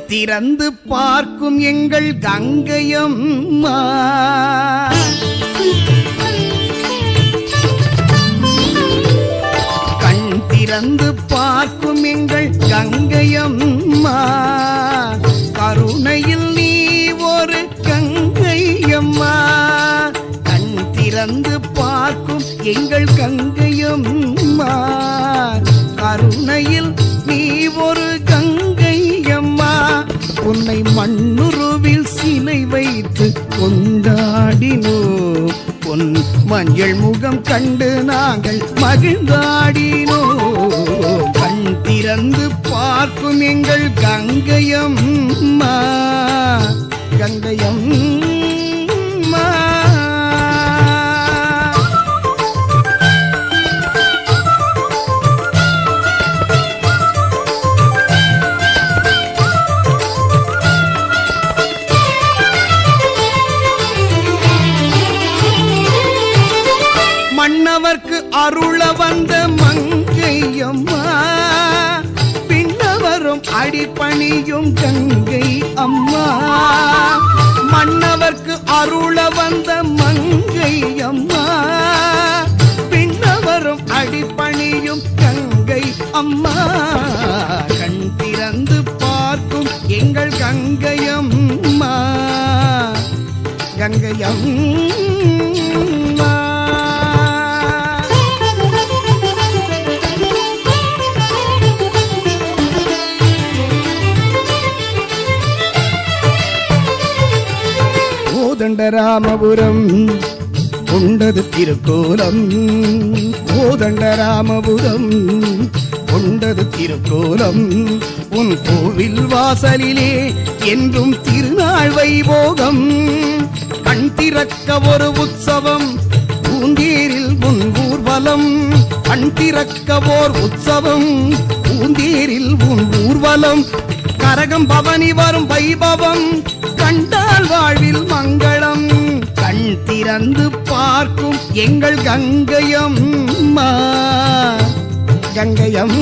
திறந்து பார்க்கும் எங்கள் கங்கையம்மா, கண் திறந்து பார்க்கும் எங்கள் கங்கையம்மா, கருணையில் நீ ஒரு கங்கையம்மா, கண் திறந்து பார்க்கும் எங்கள் கங்கையம்மா, கருணையில் நீ ஒரு கங்கையம்மா, உன்னை மண்ணுருவில் சிலை வைத்து கொண்டாடினோம், உன் மஞ்சள் முகம் கண்டு நாங்கள் மகிழ்ந்தாடினோம், கண் திறந்து பார்க்கும் எங்கள் கங்கையம்மா, கங்கையம்மா. மன்னவர்க்கு அருள வந்த மங்கையம்மா, பின்னவரும் அடிபணியும் கங்கை அம்மா, மன்னவர்க்கு அருள வந்த மங்கையம்மா, பின்னவரும் அடிபணியும் கங்கை அம்மா, கண் திறந்து பார்க்கும் எங்கள் கங்கையம்மா, கங்கையம்மா. கோதண்டராமபுரம் கொண்டது திருக்கோலம், கோதண்டராமபுரம் கொண்டது திருக்கோலம், உன் கோவில் வாசலிலே என்றும் திருநாள் வைபோகம், கண் திறக்க ஒரு உற்சவம் பூந்தேரில் உன் ஊர்வலம், கண் திறக்க ஓர் உற்சவம் பூந்தேரில் உன் ஊர்வலம், கரகம் பவனி வரும் வைபவம் கண்டால் வாழ்வில் மங்களம், கண் திறந்து பார்க்கும் எங்கள் கங்கையம்மா, கங்கையம்.